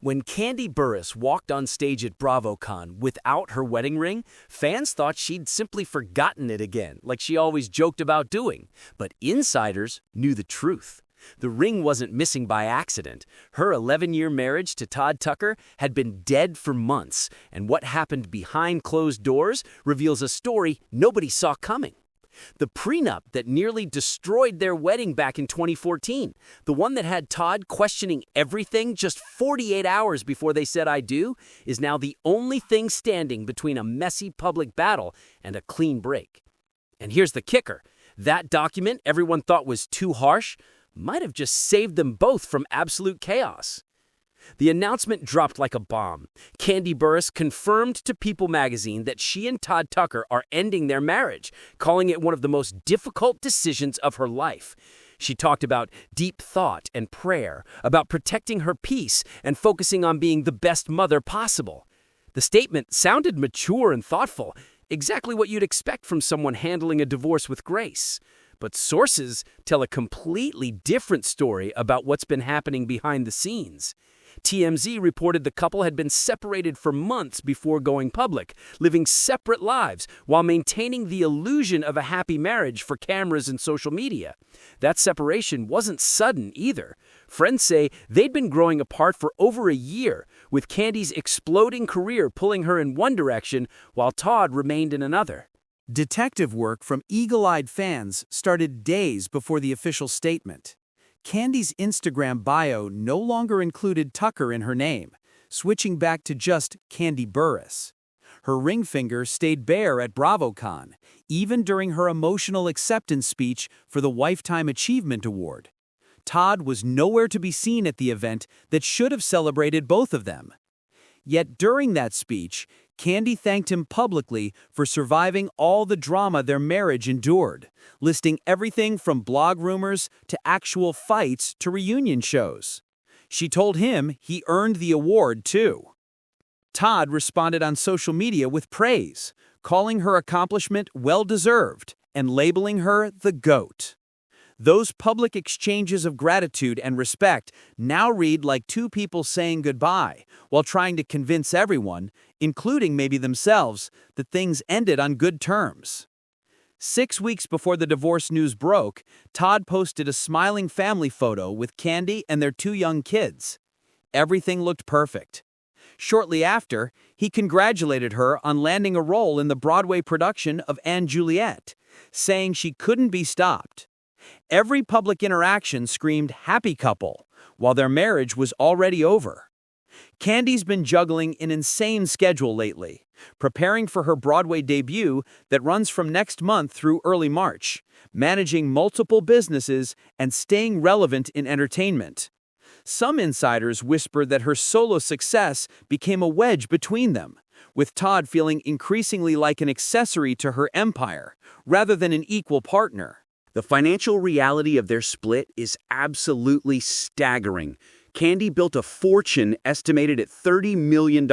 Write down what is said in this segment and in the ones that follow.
When Kandi Burruss walked on stage at BravoCon without her wedding ring, fans thought she'd simply forgotten it again, like she always joked about doing. But insiders knew the truth. The ring wasn't missing by accident. Her 11-year marriage to Todd Tucker had been dead for months, and what happened behind closed doors reveals a story nobody saw coming. The prenup that nearly destroyed their wedding back in 2014, the one that had Todd questioning everything just 48 hours before they said "I do," is now the only thing standing between a messy public battle and a clean break. And here's the kicker. That document everyone thought was too harsh might have just saved them both from absolute chaos. The announcement dropped like a bomb. Kandi Burruss confirmed to People magazine that she and Todd Tucker are ending their marriage, calling it one of the most difficult decisions of her life. She talked about deep thought and prayer, about protecting her peace and focusing on being the best mother possible. The statement sounded mature and thoughtful, exactly what you'd expect from someone handling a divorce with grace. But sources tell a completely different story about what's been happening behind the scenes. TMZ reported the couple had been separated for months before going public, living separate lives while maintaining the illusion of a happy marriage for cameras and social media. That separation wasn't sudden either. Friends say they'd been growing apart for over a year, with Kandi's exploding career pulling her in one direction while Todd remained in another. Detective work from eagle-eyed fans started days before the official statement. Kandi's Instagram bio no longer included Tucker in her name, switching back to just Kandi Burruss. Her ring finger stayed bare at BravoCon, even during her emotional acceptance speech for the Lifetime Achievement Award. Todd was nowhere to be seen at the event that should have celebrated both of them. Yet during that speech, Kandi thanked him publicly for surviving all the drama their marriage endured, listing everything from blog rumors to actual fights to reunion shows. She told him he earned the award too. Todd responded on social media with praise, calling her accomplishment well-deserved and labeling her the GOAT. Those public exchanges of gratitude and respect now read like two people saying goodbye while trying to convince everyone, including maybe themselves, that things ended on good terms. 6 weeks before the divorce news broke, Todd posted a smiling family photo with Kandi and their 2 young kids. Everything looked perfect. Shortly after, he congratulated her on landing a role in the Broadway production of & Juliet, saying she couldn't be stopped. Every public interaction screamed happy couple, while their marriage was already over. Kandi's been juggling an insane schedule lately, preparing for her Broadway debut that runs from next month through early March, managing multiple businesses and staying relevant in entertainment. Some insiders whispered that her solo success became a wedge between them, with Todd feeling increasingly like an accessory to her empire, rather than an equal partner. The financial reality of their split is absolutely staggering. Kandi built a fortune estimated at $30 million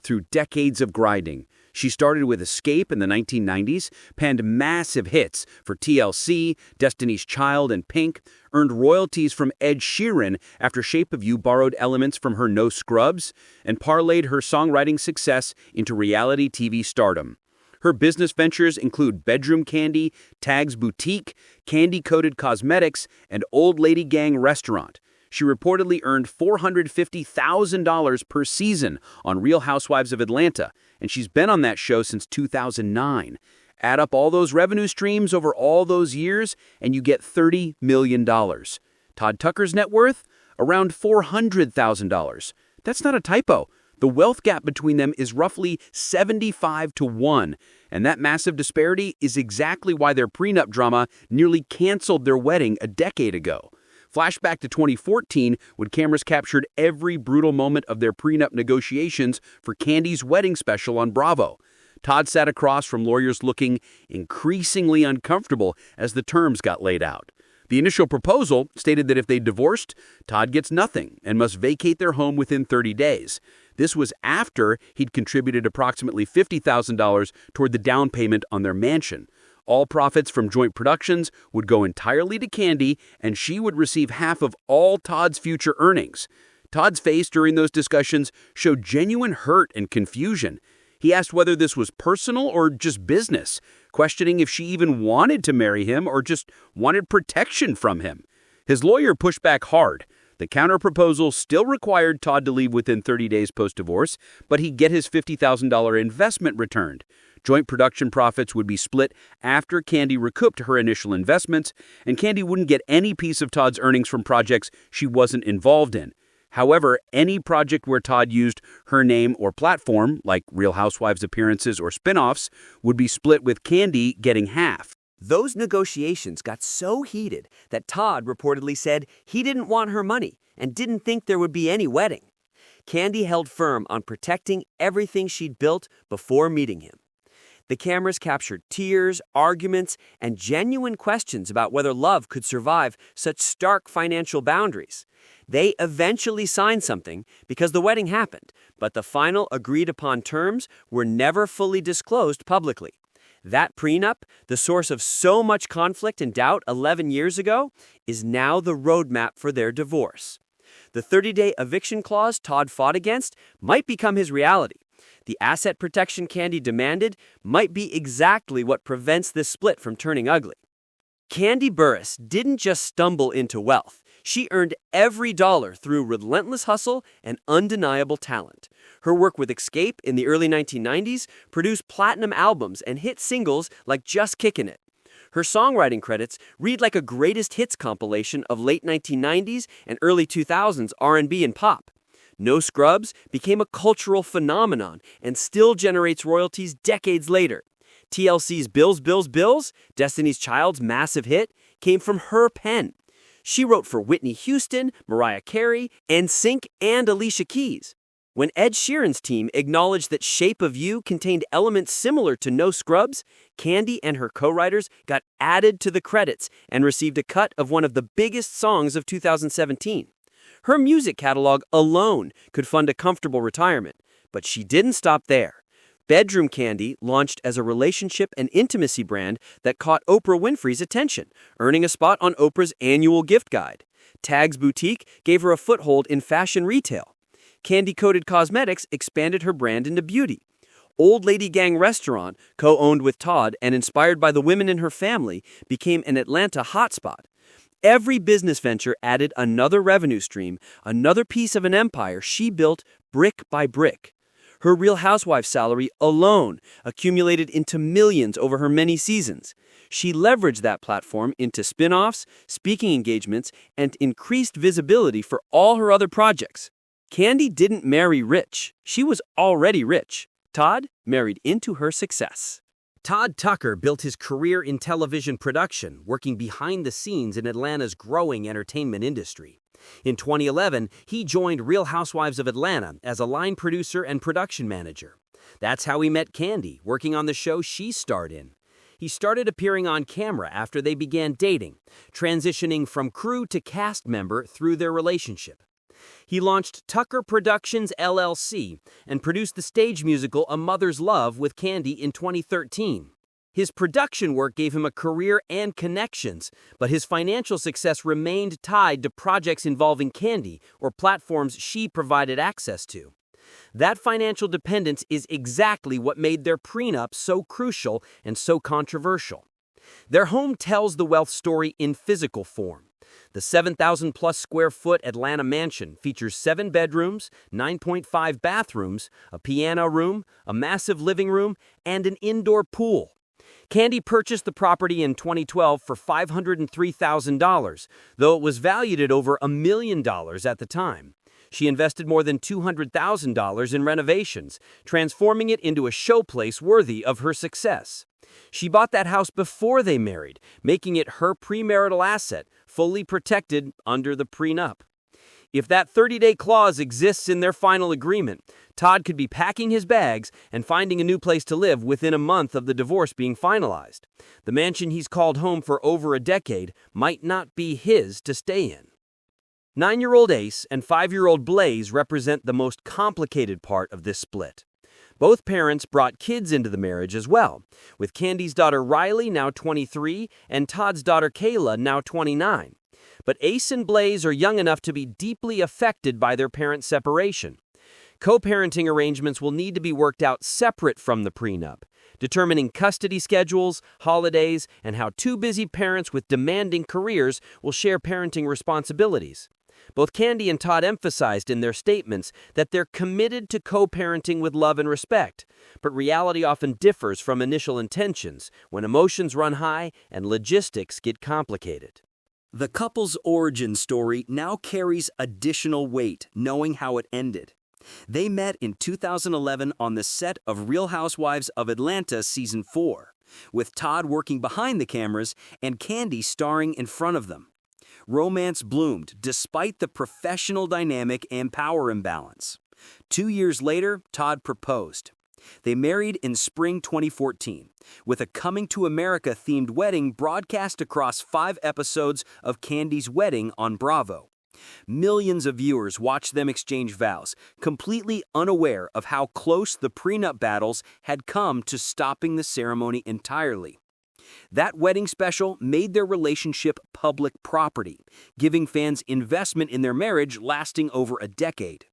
through decades of grinding. She started with Escape in the 1990s, penned massive hits for TLC, Destiny's Child, and Pink, earned royalties from Ed Sheeran after Shape of You borrowed elements from her No Scrubs, and parlayed her songwriting success into reality TV stardom. Her business ventures include Bedroom Kandi, Tag's Boutique, Kandi Coated Cosmetics, and Old Lady Gang Restaurant. She reportedly earned $450,000 per season on Real Housewives of Atlanta, and she's been on that show since 2009. Add up all those revenue streams over all those years, and you get $30 million. Todd Tucker's net worth? Around $400,000. That's not a typo. The wealth gap between them is roughly 75 to 1, and that massive disparity is exactly why their prenup drama nearly canceled their wedding a decade ago. Flashback to 2014, when cameras captured every brutal moment of their prenup negotiations for Kandi's wedding special on Bravo. Todd sat across from lawyers looking increasingly uncomfortable as the terms got laid out. The initial proposal stated that if they divorced, Todd gets nothing and must vacate their home within 30 days. This was after he'd contributed approximately $50,000 toward the down payment on their mansion. All profits from joint productions would go entirely to Kandi, and she would receive half of all Todd's future earnings. Todd's face during those discussions showed genuine hurt and confusion. He asked whether this was personal or just business, questioning if she even wanted to marry him or just wanted protection from him. His lawyer pushed back hard. The counterproposal still required Todd to leave within 30 days post-divorce, but he'd get his $50,000 investment returned. Joint production profits would be split after Kandi recouped her initial investments, and Kandi wouldn't get any piece of Todd's earnings from projects she wasn't involved in. However, any project where Todd used her name or platform, like Real Housewives appearances or spin-offs, would be split with Kandi getting half. Those negotiations got so heated that Todd reportedly said he didn't want her money and didn't think there would be any wedding. Kandi held firm on protecting everything she'd built before meeting him. The cameras captured tears, arguments, and genuine questions about whether love could survive such stark financial boundaries. They eventually signed something because the wedding happened, but the final agreed-upon terms were never fully disclosed publicly. That prenup, the source of so much conflict and doubt 11 years ago, is now the roadmap for their divorce. The 30-day eviction clause Todd fought against might become his reality. The asset protection Kandi demanded might be exactly what prevents this split from turning ugly. Kandi Burruss didn't just stumble into wealth. She earned every dollar through relentless hustle and undeniable talent. Her work with Escape in the early 1990s produced platinum albums and hit singles like Just Kickin' It. Her songwriting credits read like a greatest hits compilation of late 1990s and early 2000s R&B and pop. No Scrubs became a cultural phenomenon and still generates royalties decades later. TLC's Bills, Bills, Bills, Destiny's Child's massive hit, came from her pen. She wrote for Whitney Houston, Mariah Carey, NSYNC, and Alicia Keys. When Ed Sheeran's team acknowledged that Shape of You contained elements similar to No Scrubs, Kandi and her co-writers got added to the credits and received a cut of one of the biggest songs of 2017. Her music catalog alone could fund a comfortable retirement, but she didn't stop there. Bedroom Kandi launched as a relationship and intimacy brand that caught Oprah Winfrey's attention, earning a spot on Oprah's annual gift guide. Tag's Boutique gave her a foothold in fashion retail. Kandi Coated Cosmetics expanded her brand into beauty. Old Lady Gang Restaurant, co-owned with Todd and inspired by the women in her family, became an Atlanta hotspot. Every business venture added another revenue stream, another piece of an empire she built brick by brick. Her Real Housewives salary alone accumulated into millions over her many seasons. She leveraged that platform into spin-offs, speaking engagements, and increased visibility for all her other projects. Kandi didn't marry rich. She was already rich. Todd married into her success. Todd Tucker built his career in television production, working behind the scenes in Atlanta's growing entertainment industry. In 2011, he joined Real Housewives of Atlanta as a line producer and production manager. That's how he met Kandi, working on the show she starred in. He started appearing on camera after they began dating, transitioning from crew to cast member through their relationship. He launched Tucker Productions LLC and produced the stage musical A Mother's Love with Kandi in 2013. His production work gave him a career and connections, but his financial success remained tied to projects involving Kandi or platforms she provided access to. That financial dependence is exactly what made their prenup so crucial and so controversial. Their home tells the wealth story in physical form. The 7,000-plus square foot Atlanta mansion features 7 bedrooms, 9.5 bathrooms, a piano room, a massive living room, and an indoor pool. Kandi purchased the property in 2012 for $503,000, though it was valued at over $1 million at the time. She invested more than $200,000 in renovations, transforming it into a showplace worthy of her success. She bought that house before they married, making it her premarital asset, fully protected under the prenup. If that 30-day clause exists in their final agreement, Todd could be packing his bags and finding a new place to live within a month of the divorce being finalized. The mansion he's called home for over a decade might not be his to stay in. 9-year-old Ace and 5-year-old Blaze represent the most complicated part of this split. Both parents brought kids into the marriage as well, with Kandi's daughter Riley now 23 and Todd's daughter Kayla now 29. but Ace and Blaze are young enough to be deeply affected by their parents' separation. Co-parenting arrangements will need to be worked out separate from the prenup, determining custody schedules, holidays, and how two busy parents with demanding careers will share parenting responsibilities. Both Kandi and Todd emphasized in their statements that they're committed to co-parenting with love and respect, but reality often differs from initial intentions when emotions run high and logistics get complicated. The couple's origin story now carries additional weight, knowing how it ended. They met in 2011 on the set of Real Housewives of Atlanta Season 4, with Todd working behind the cameras and Kandi starring in front of them. Romance bloomed despite the professional dynamic and power imbalance. 2 years later, Todd proposed. They married in spring 2014, with a Coming to America-themed wedding broadcast across 5 episodes of Kandi's Wedding on Bravo. Millions of viewers watched them exchange vows, completely unaware of how close the prenup battles had come to stopping the ceremony entirely. That wedding special made their relationship public property, giving fans investment in their marriage lasting over a decade.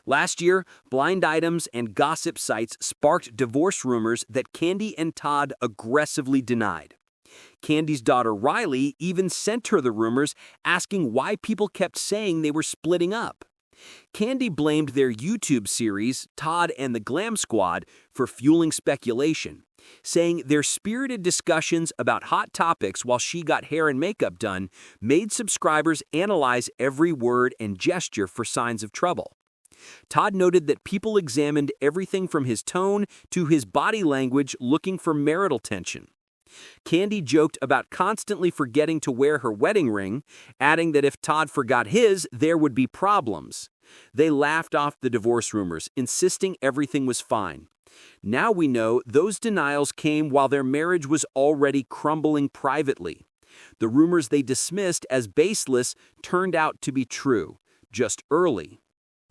Last year, blind items and gossip sites sparked divorce rumors that Kandi and Todd aggressively denied. Kandi's daughter Riley even sent her the rumors, asking why people kept saying they were splitting up. Kandi blamed their YouTube series, Todd and the Glam Squad, for fueling speculation, saying their spirited discussions about hot topics while she got hair and makeup done made subscribers analyze every word and gesture for signs of trouble. Todd noted that people examined everything from his tone to his body language looking for marital tension. Kandi joked about constantly forgetting to wear her wedding ring, adding that if Todd forgot his, there would be problems. They laughed off the divorce rumors, insisting everything was fine. Now we know those denials came while their marriage was already crumbling privately. The rumors they dismissed as baseless turned out to be true, just early.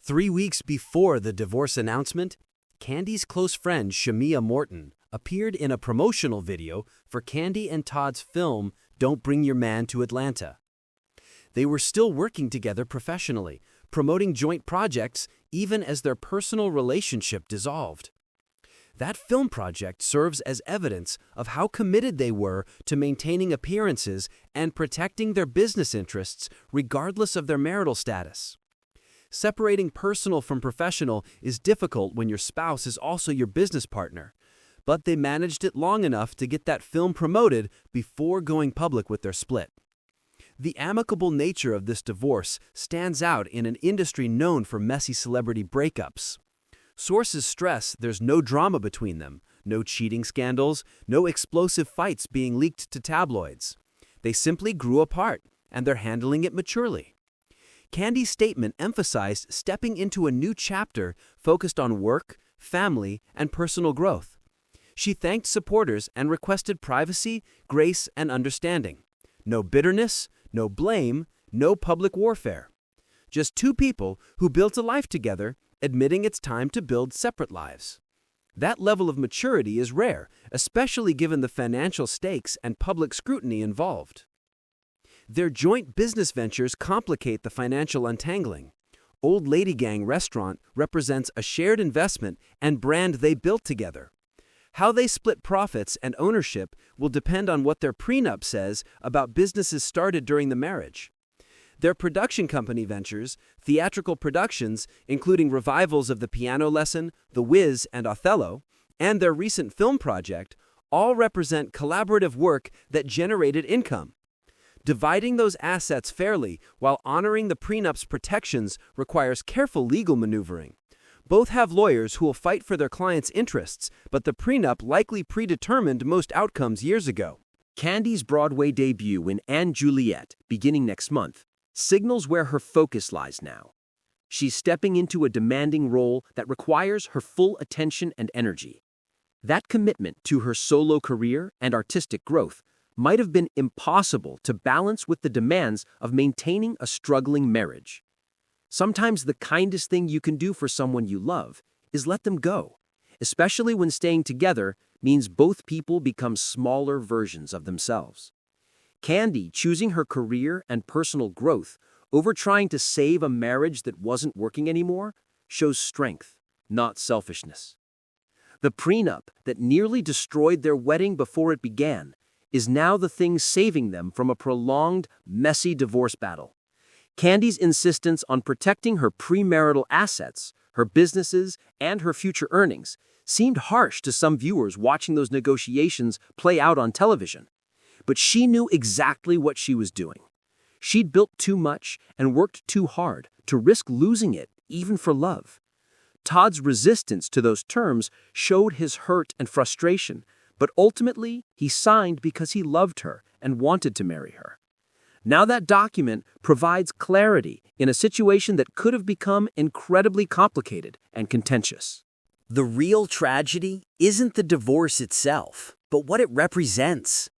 3 weeks before the divorce announcement, Kandi's close friend Shamia Morton appeared in a promotional video for Kandi and Todd's film Don't Bring Your Man to Atlanta. They were still working together professionally, promoting joint projects even as their personal relationship dissolved. That film project serves as evidence of how committed they were to maintaining appearances and protecting their business interests regardless of their marital status. Separating personal from professional is difficult when your spouse is also your business partner, but they managed it long enough to get that film promoted before going public with their split. The amicable nature of this divorce stands out in an industry known for messy celebrity breakups. Sources stress there's no drama between them, no cheating scandals, no explosive fights being leaked to tabloids. They simply grew apart, and they're handling it maturely. Kandi's statement emphasized stepping into a new chapter focused on work, family, and personal growth. She thanked supporters and requested privacy, grace, and understanding. No bitterness, no blame, no public warfare. Just two people who built a life together, admitting it's time to build separate lives. That level of maturity is rare, especially given the financial stakes and public scrutiny involved. Their joint business ventures complicate the financial untangling. Old Lady Gang Restaurant represents a shared investment and brand they built together. How they split profits and ownership will depend on what their prenup says about businesses started during the marriage. Their production company ventures, theatrical productions, including revivals of The Piano Lesson, The Wiz, and Othello, and their recent film project, all represent collaborative work that generated income. Dividing those assets fairly while honoring the prenup's protections requires careful legal maneuvering. Both have lawyers who will fight for their clients' interests, but the prenup likely predetermined most outcomes years ago. Kandi's Broadway debut in & Juliet, beginning next month, signals where her focus lies now. She's stepping into a demanding role that requires her full attention and energy. That commitment to her solo career and artistic growth might have been impossible to balance with the demands of maintaining a struggling marriage. Sometimes the kindest thing you can do for someone you love is let them go, especially when staying together means both people become smaller versions of themselves. Kandi choosing her career and personal growth over trying to save a marriage that wasn't working anymore shows strength, not selfishness. The prenup that nearly destroyed their wedding before it began is now the thing saving them from a prolonged, messy divorce battle. Kandi's insistence on protecting her premarital assets, her businesses, and her future earnings seemed harsh to some viewers watching those negotiations play out on television. But she knew exactly what she was doing. She'd built too much and worked too hard to risk losing it, even for love. Todd's resistance to those terms showed his hurt and frustration, but ultimately he signed because he loved her and wanted to marry her. Now that document provides clarity in a situation that could have become incredibly complicated and contentious. The real tragedy isn't the divorce itself, but what it represents.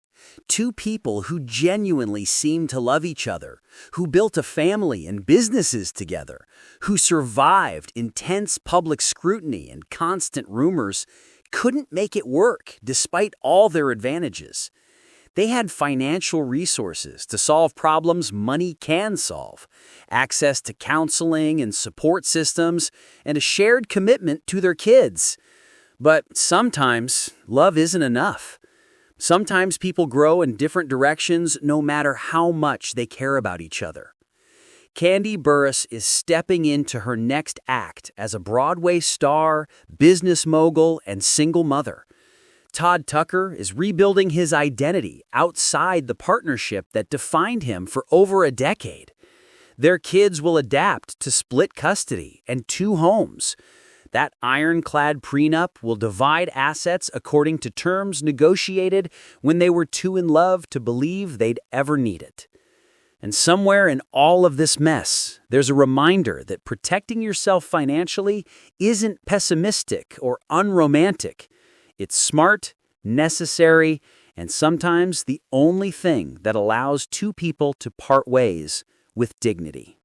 Two people who genuinely seemed to love each other, who built a family and businesses together, who survived intense public scrutiny and constant rumors, couldn't make it work despite all their advantages. They had financial resources to solve problems money can solve, access to counseling and support systems, and a shared commitment to their kids. But sometimes, love isn't enough. Sometimes people grow in different directions no matter how much they care about each other. Kandi Burruss is stepping into her next act as a Broadway star, business mogul, and single mother. Todd Tucker is rebuilding his identity outside the partnership that defined him for over a decade. Their kids will adapt to split custody and two homes. That ironclad prenup will divide assets according to terms negotiated when they were too in love to believe they'd ever need it. And somewhere in all of this mess, there's a reminder that protecting yourself financially isn't pessimistic or unromantic. It's smart, necessary, and sometimes the only thing that allows two people to part ways with dignity.